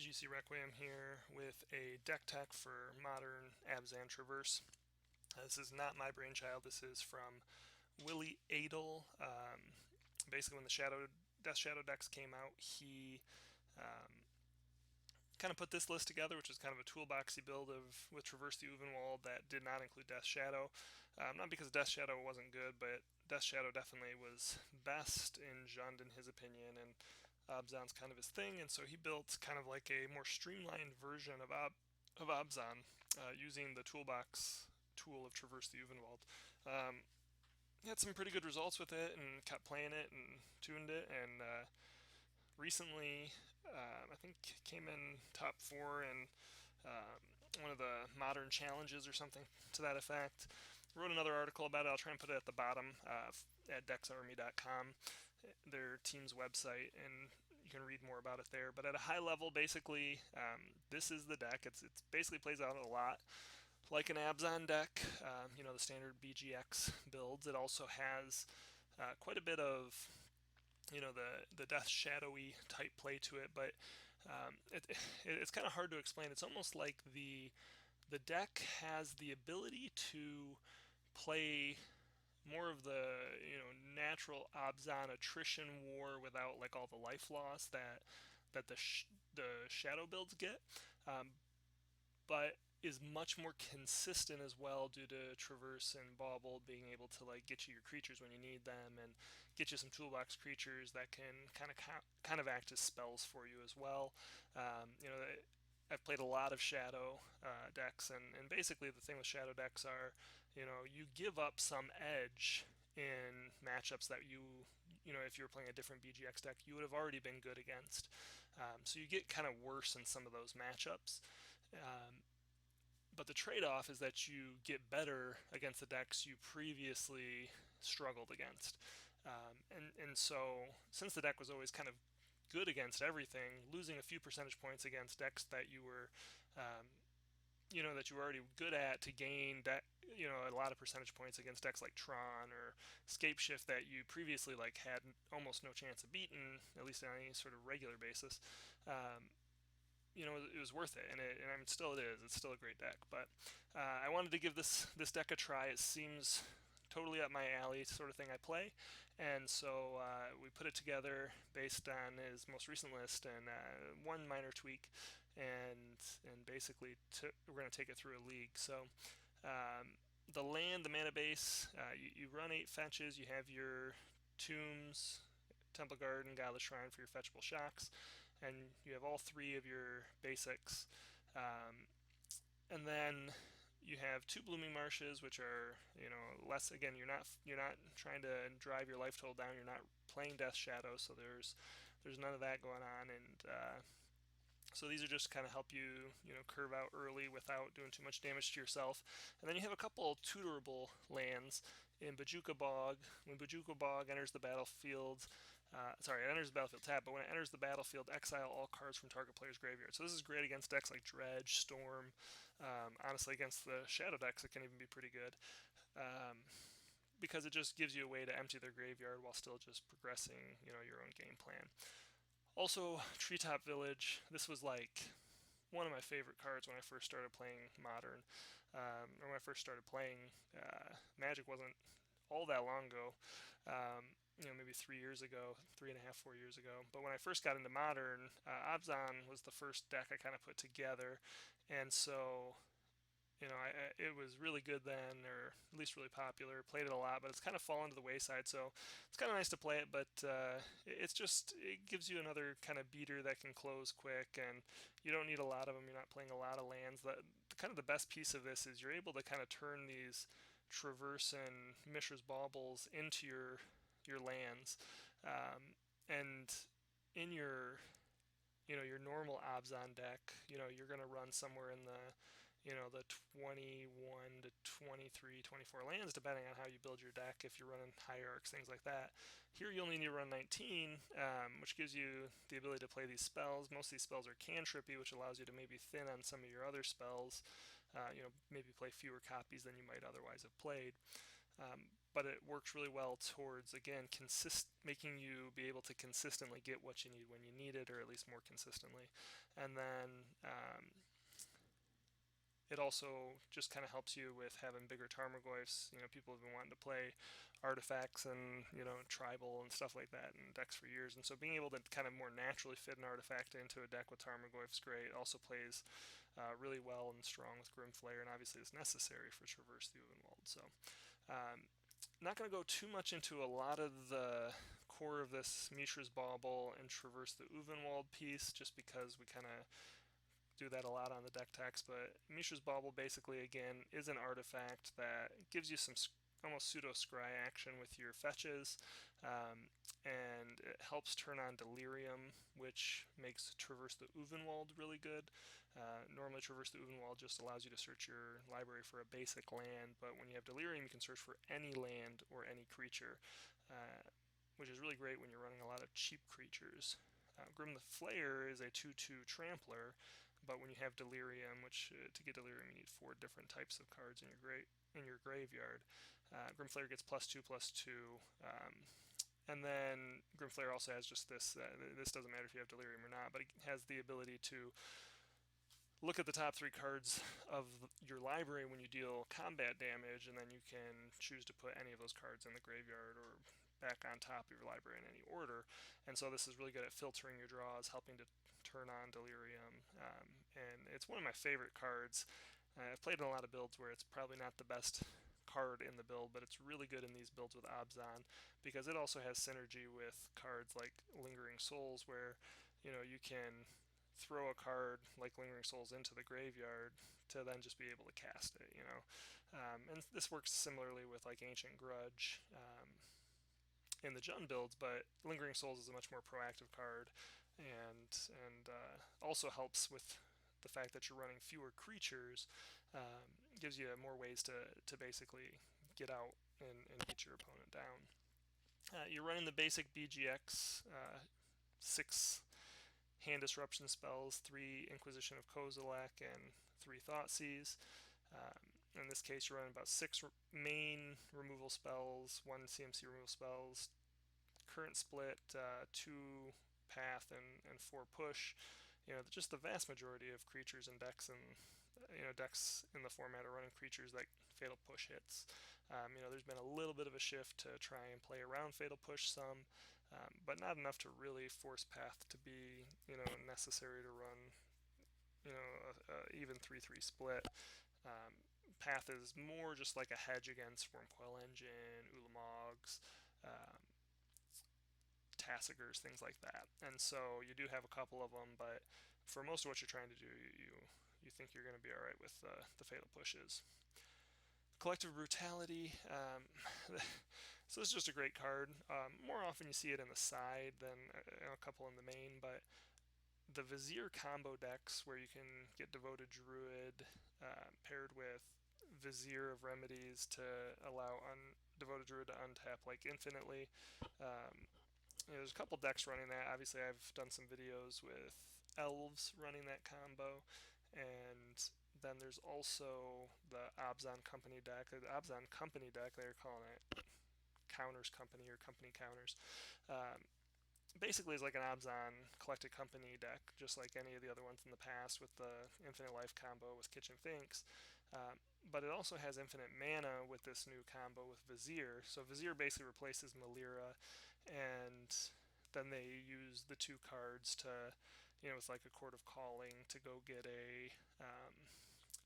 TGCRequiem here with a deck tech for modern Abzan Traverse. This is not my brainchild. This is from Willie Adel. Basically, when the Death Shadow decks came out, he kind of put this list together, which is kind of a toolboxy build with Traverse the Uvenwald that did not include Death Shadow. Not because Death Shadow wasn't good, but Death Shadow definitely was best in Jund in his opinion, and Abzan's kind of his thing, and so he built kind of like a more streamlined version of Abzan using the toolbox tool of Traverse the Uvenwald. He had some pretty good results with it and kept playing it and tuned it, and recently I think came in top 4 in one of the modern challenges or something to that effect. Wrote another article about it. I'll try and put it at the bottom at dexarmy.com, their team's website, and you can read more about it there. But at a high level, basically, this is the deck. It basically plays out a lot like an Abzan deck, the standard BGX builds. It also has quite a bit of the Death Shadowy type play to it, but it's kind of hard to explain. It's almost like the deck has the ability to play more of the natural Abzan attrition war without like all the life loss that the shadow builds get, but is much more consistent as well due to Traverse and Bauble being able to like get you your creatures when you need them and get you some toolbox creatures that can kind of act as spells for you as well. I've played a lot of Shadow decks, and basically the thing with Shadow decks are, you give up some edge in matchups that if you were playing a different BGX deck, you would have already been good against. So you get kind of worse in some of those matchups. But the trade-off is that you get better against the decks you previously struggled against. And so since the deck was always kind of good against everything, losing a few percentage points against decks that you were that you were already good at to gain a lot of percentage points against decks like Tron or Scapeshift that you previously like had almost no chance of beating, at least on any sort of regular basis. It was worth it, and I mean, still it is. It's still a great deck, but I wanted to give this deck a try. It seems totally up my alley, sort of thing I play, and so we put it together based on his most recent list and one minor tweak, and basically we're going to take it through a league. So the mana base, you run 8 fetches. You have your tombs, Temple Garden, Godless Shrine for your fetchable shocks, and you have all 3 of your basics. And then you have 2 Blooming Marshes, which are less. Again, you're not trying to drive your life total down. You're not playing Death Shadow, so there's none of that going on, and so these are just kind of help you curve out early without doing too much damage to yourself. And then you have a couple tutorable lands in Bojuka Bog. When Bojuka Bog enters the battlefield, it enters the battlefield tab, but when it enters the battlefield, exile all cards from target player's graveyard. So this is great against decks like Dredge, Storm. Honestly, against the Shadow decks, it can even be pretty good. Because it just gives you a way to empty their graveyard while still just progressing, your own game plan. Also, Treetop Village. This was like one of my favorite cards when I first started playing Modern, or when I first started playing Magic. Wasn't all that long ago. Maybe 3 years ago, 3.5, 4 years ago. But when I first got into Modern, Abzan was the first deck I kind of put together, and so it was really good then, or at least really popular. Played it a lot, but it's kind of fallen to the wayside. So it's kind of nice to play it, but it gives you another kind of beater that can close quick, and you don't need a lot of them. You're not playing a lot of lands. Kind of the best piece of this is you're able to kind of turn these Traverse and Mishra's Baubles into your lands, and in your normal Abzan deck, you're going to run somewhere in the 21 to 23, 24 lands, depending on how you build your deck, if you're running hierarchs, things like that. Here you only need to run 19, which gives you the ability to play these spells. Most of these spells are cantrippy, which allows you to maybe thin on some of your other spells, maybe play fewer copies than you might otherwise have played. but it works really well towards, again, making you be able to consistently get what you need when you need it, or at least more consistently. And then it also just kind of helps you with having bigger Tarmogoyfs. People have been wanting to play artifacts and, tribal and stuff like that in decks for years. And so being able to kind of more naturally fit an artifact into a deck with Tarmogoyf is great. It also plays really well and strong with Grimflayer, and obviously it's necessary for Traverse the Uvenwald. So not going to go too much into a lot of the core of this Mishra's Bauble and Traverse the Uvenwald piece, just because we kind of do that a lot on the deck text. But Mishra's Bauble basically, again, is an artifact that gives you some almost pseudo scry action with your fetches, and it helps turn on Delirium, which makes Traverse the Uvenwald really good. Normally Traverse the Uvenwald just allows you to search your library for a basic land, but when you have Delirium you can search for any land or any creature, which is really great when you're running a lot of cheap creatures. Grim the Flayer is a 2/2 trampler, but when you have Delirium, which to get Delirium you need 4 different types of cards in your graveyard. Grimflayer gets +2/+2, and then Grimflayer also has just this. This doesn't matter if you have Delirium or not, but it has the ability to look at the top 3 cards of your library when you deal combat damage, and then you can choose to put any of those cards in the graveyard or back on top of your library in any order. And so this is really good at filtering your draws, helping to turn on Delirium, and it's one of my favorite cards. I've played in a lot of builds where it's probably not the best card in the build, but it's really good in these builds with Abzan, because it also has synergy with cards like Lingering Souls, where you can throw a card like Lingering Souls into the graveyard to then just be able to cast it. And this works similarly with like Ancient Grudge in the Jund builds, but Lingering Souls is a much more proactive card, and also helps with the fact that you're running fewer creatures. Gives you more ways to basically get out and get your opponent down. You're running the basic BGX, 6 hand disruption spells, 3 Inquisition of Kozilek, and 3 Thoughtseize. In this case, you're running about 6 main removal spells, 1 CMC removal spells, current split, 2 path, and 4 push. Just the vast majority of creatures and decks, and decks in the format are running creatures like Fatal Push hits. There's been a little bit of a shift to try and play around Fatal Push some, but not enough to really force path to be necessary to run a even 3/3 split. Path is more just like a hedge against Wormcoil Engine, Ulamogs, Tassigers, things like that. And so you do have a couple of them, but for most of what you're trying to do, you think you're going to be all right with the Fatal Pushes. Collective Brutality. So this is just a great card. More often you see it in the side than a couple in the main, but the Vizier combo decks where you can get Devoted Druid paired with Vizier of Remedies to allow Devoted Druid to untap like infinitely. There's a couple decks running that. Obviously, I've done some videos with Elves running that combo, and then there's also the Abzan Company deck. The Abzan Company deck, they're calling it Counters Company or Company Counters. Basically is like an Abzan Collected Company deck, just like any of the other ones in the past with the Infinite Life combo with Kitchen Finks. But it also has infinite mana with this new combo with Vizier. So Vizier basically replaces Malira, and then they use the 2 cards to, it's like a Court of Calling to go get a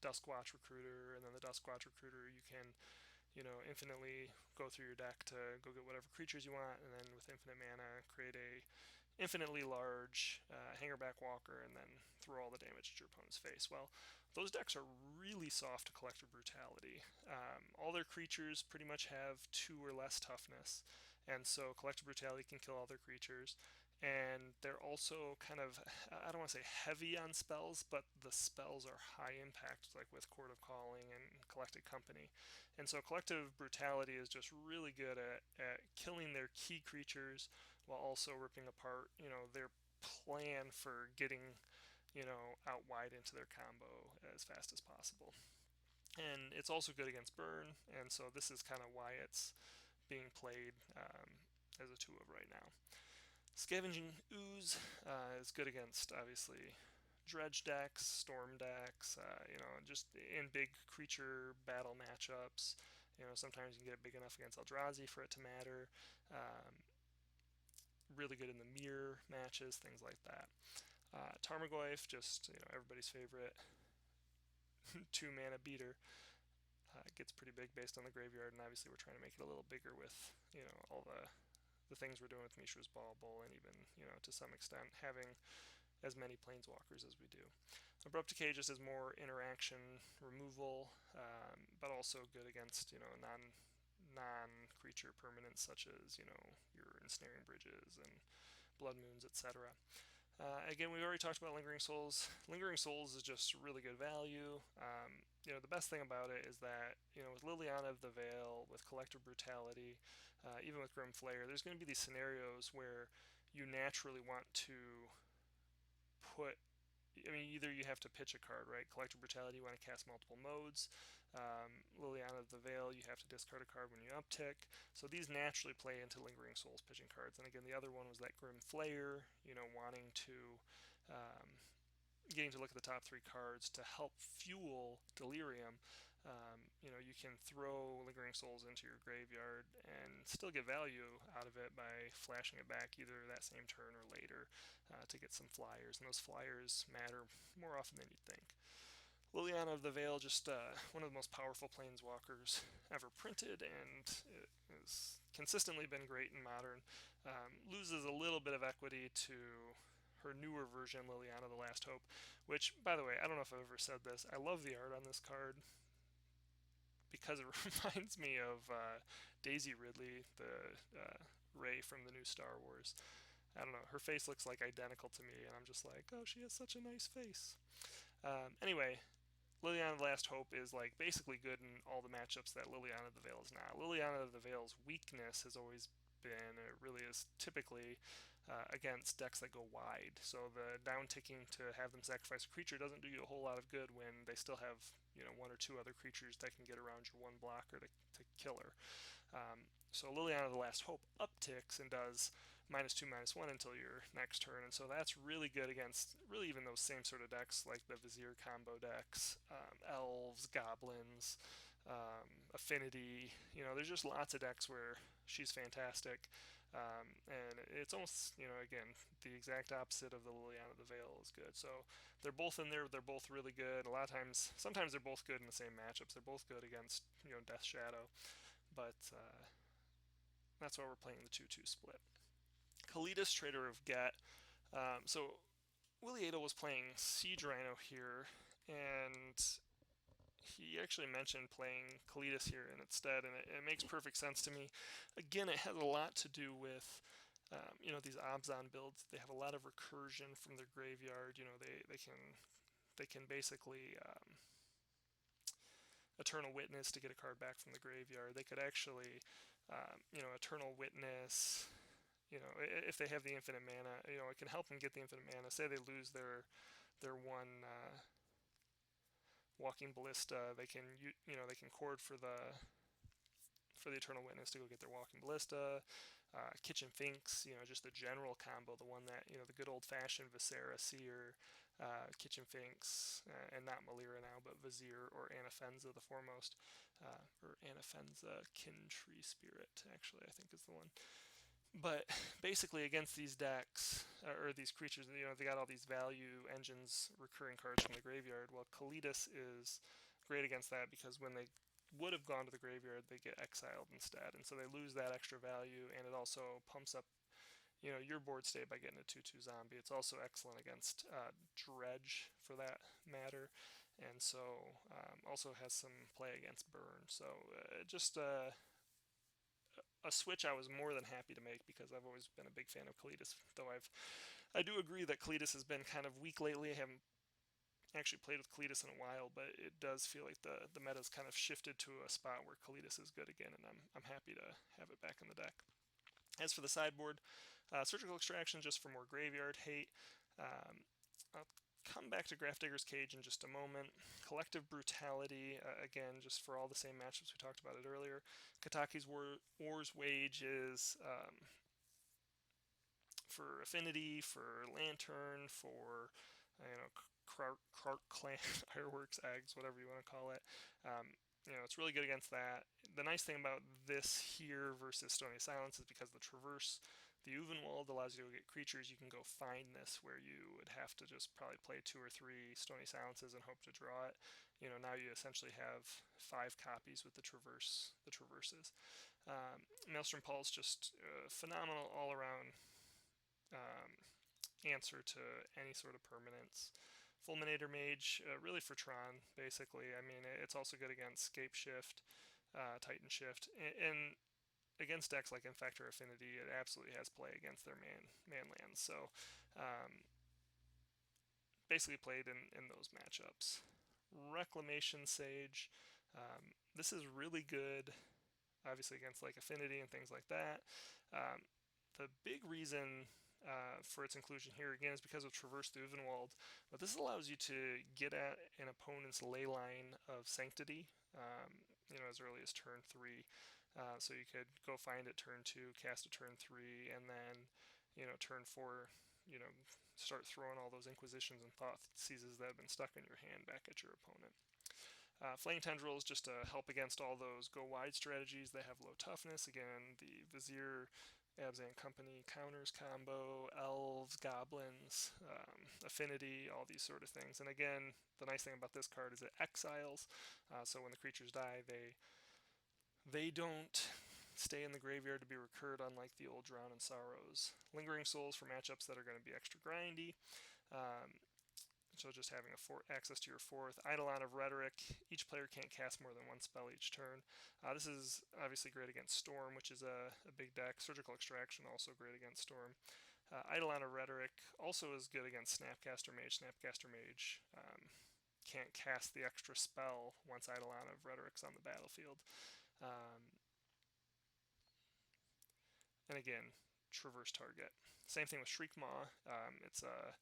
Duskwatch Recruiter, and then the Duskwatch Recruiter you can infinitely go through your deck to go get whatever creatures you want, and then with infinite mana create a infinitely large Hangerback Walker, and then throw all the damage at your opponent's face. Well, those decks are really soft to Collective Brutality. All their creatures pretty much have 2 or less toughness, and so Collective Brutality can kill all their creatures. And they're also kind of, I don't want to say heavy on spells, but the spells are high impact, like with Court of Calling and Collected Company. And so Collective Brutality is just really good at killing their key creatures while also ripping apart, their plan for getting, out wide into their combo as fast as possible. and it's also good against burn, and so this is kind of why it's being played as a 2 of right now. Scavenging Ooze is good against, obviously, dredge decks, storm decks, just in big creature battle matchups. Sometimes you can get it big enough against Eldrazi for it to matter. Really good in the mirror matches, things like that. Tarmogoyf, just everybody's favorite 2 mana beater. Gets pretty big based on the graveyard, and obviously we're trying to make it a little bigger with all the things we're doing with Mishra's Bauble, and even to some extent having as many planeswalkers as we do. Abrupt Decay just is more interaction removal, but also good against non-creature permanents such as your Ensnaring Bridges and Blood Moons, etc. Again, we've already talked about Lingering Souls. Lingering Souls is just really good value. The best thing about it is that, with Liliana of the Veil, with Collective Brutality, even with Grim Flayer, there's going to be these scenarios where you naturally want to put either you have to pitch a card, right? Collective Brutality, you want to cast multiple modes. Liliana of the Veil, you have to discard a card when you uptick. So these naturally play into Lingering Souls pitching cards. And again, the other one was that Grim Flayer, wanting to getting to look at the top 3 cards to help fuel Delirium. You can throw Lingering Souls into your graveyard and still get value out of it by flashing it back either that same turn or later to get some flyers, and those flyers matter more often than you'd think. Liliana of the Veil, just one of the most powerful planeswalkers ever printed, and it has consistently been great in Modern. Loses a little bit of equity to her newer version, Liliana the Last Hope, which, by the way, I don't know if I've ever said this, I love the art on this card because it reminds me of Daisy Ridley, the Rey from the new Star Wars. I don't know, her face looks like identical to me, and I'm just like, oh, she has such a nice face. Anyway, Liliana the Last Hope is like basically good in all the matchups that Liliana of the Veil is not. Liliana of the Veil's weakness has always been, it really is typically against decks that go wide. So the down ticking to have them sacrifice a creature doesn't do you a whole lot of good when they still have 1 or 2 other creatures that can get around your 1 blocker to kill her. So Liliana the Last Hope upticks and does -2/-1 until your next turn, and so that's really good against really even those same sort of decks like the Vizier combo decks, Elves, Goblins, Affinity. There's just lots of decks where she's fantastic, and it's almost again the exact opposite of the Liliana the Veil is good. So they're both in there. They're both really good. A lot of times, sometimes they're both good in the same matchups. They're both good against Death Shadow, but that's why we're playing the 2/2 split. Kalidas, Trader of Get. So Willie Adel was playing Siege Rhino here, and he actually mentioned playing Kalidas here instead, and it makes perfect sense to me. Again, it has a lot to do with these Abzan builds. They have a lot of recursion from their graveyard. They can basically Eternal Witness to get a card back from the graveyard. They could actually Eternal Witness. If they have the infinite mana, it can help them get the infinite mana. Say they lose their 1 Walking Ballista, they can chord for the Eternal Witness to go get their Walking Ballista. Kitchen Finks, just the general combo, the one that the good old-fashioned Viscera Seer, Kitchen Finks, and not Malira now, but Vizier or Anafenza the Foremost, or Anafenza Kin Tree Spirit, actually, I think is the one. But basically, against these decks, or these creatures, they got all these value engines, recurring cards from the graveyard. Well, Kalidas is great against that because when they would have gone to the graveyard, they get exiled instead. And so they lose that extra value, and it also pumps up your board state by getting a 2/2 zombie. It's also excellent against Dredge, for that matter. And so also has some play against Burn. So just a switch I was more than happy to make because I've always been a big fan of Kalidas, though I do agree that Kalidas has been kind of weak lately. I haven't actually played with Kalidas in a while, but it does feel like the meta's kind of shifted to a spot where Kalidas is good again, and I'm happy to have it back in the deck. As for the sideboard, Surgical Extraction just for more graveyard hate. A come back to Grafdigger's Cage in just a moment. Collective Brutality, again, just for all the same matchups we talked about it earlier. Kataki's War's Wage is for Affinity, for Lantern, for Krark Clan, Fireworks, Eggs, whatever you want to call it. It's really good against that. The nice thing about this here versus Stony Silence is because the Traverse, the Uvenwald allows you to get creatures. You can go find this where you would have to just probably play 2 or 3 Stony Silences and hope to draw it. Now you essentially have 5 copies with the traverses. Maelstrom Pulse, just phenomenal all-around answer to any sort of permanence. Fulminator Mage, really for Tron, basically. I mean, it's also good against Scape Shift, Titan Shift, and against decks like Infector Affinity, it absolutely has play against their man lands. So, basically played in those matchups. Reclamation Sage, this is really good, obviously against like Affinity and things like that. The big reason for its inclusion here again is because of Traverse the Uvenwald, but this allows you to get at an opponent's ley line of Sanctity, as early as turn 3. So you could go find it turn 2, cast it turn 3, and then turn 4, start throwing all those Inquisitions and Thought Seizes that have been stuck in your hand back at your opponent. Flame Tendrils, just to help against all those go wide strategies. They have low toughness. Again, the Vizier Abzan Company counters combo, elves, goblins, affinity, all these sort of things. And again, the nice thing about this card is it exiles, so when the creatures die, they don't stay in the graveyard to be recurred, unlike the old Drown in Sorrows. Lingering Souls for matchups that are going to be extra grindy. So just having access to your 4th. Eidolon of Rhetoric. Each player can't cast more than 1 spell each turn. This is obviously great against Storm, which is a big deck. Surgical Extraction, also great against Storm. Eidolon of Rhetoric also is good against Snapcaster Mage. Snapcaster Mage can't cast the extra spell once Eidolon of Rhetoric's on the battlefield. And again, Traverse target. Same thing with Shriekmaw. It's a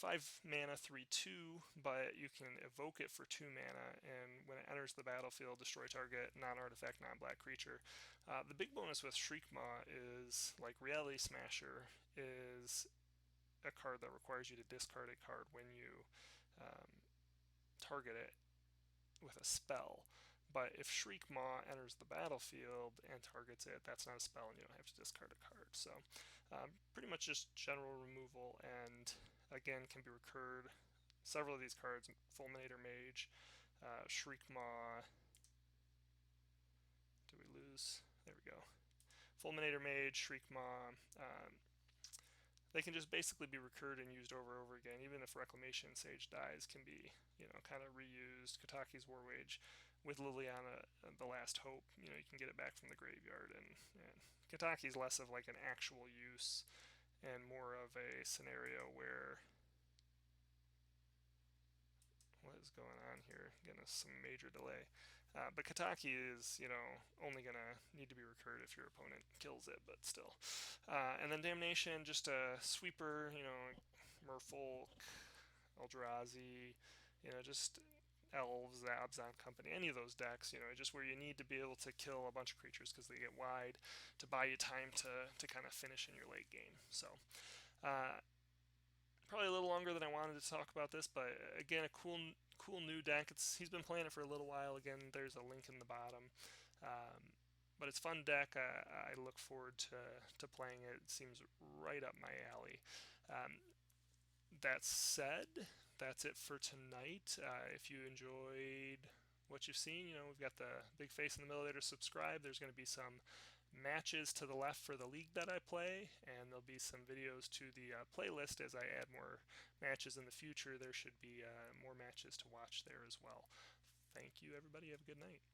5 mana 3/2, but you can evoke it for 2 mana, and when it enters the battlefield, destroy target non-artifact, non-black creature. The big bonus with Shriekmaw is, like Reality Smasher, is a card that requires you to discard a card when you target it with a spell. But if Shriekmaw enters the battlefield and targets it, that's not a spell, and you don't have to discard a card. So pretty much just general removal, and again can be recurred. Several of these cards, Fulminator Mage, Shriekmaw. Did we lose? There we go. Fulminator Mage, Shriekmaw. They can just basically be recurred and used over and over again. Even if Reclamation Sage dies, can be kind of reused. Kataki's War Wage with Liliana, the Last Hope. You can get it back from the graveyard, and Kataki's less of like an actual use and more of a scenario where, what is going on here? Getting some major delay. But Kataki is, only going to need to be recurred if your opponent kills it, but still. And then Damnation, just a sweeper, Merfolk, Eldrazi, just Elves, the Abzan Company, any of those decks, just where you need to be able to kill a bunch of creatures because they get wide to buy you time to kind of finish in your late game. So, probably a little longer than I wanted to talk about this, but again, a cool new deck. He's been playing it for a little while. Again, there's a link in the bottom. But it's a fun deck. I look forward to playing it. It seems right up my alley. That said, that's it for tonight. If you enjoyed what you've seen, we've got the big face in the middle there to subscribe. There's going to be some matches to the left for the league that I play, and there'll be some videos to the playlist as I add more matches in the future. There should be more matches to watch there as well. Thank you, everybody. Have a good night.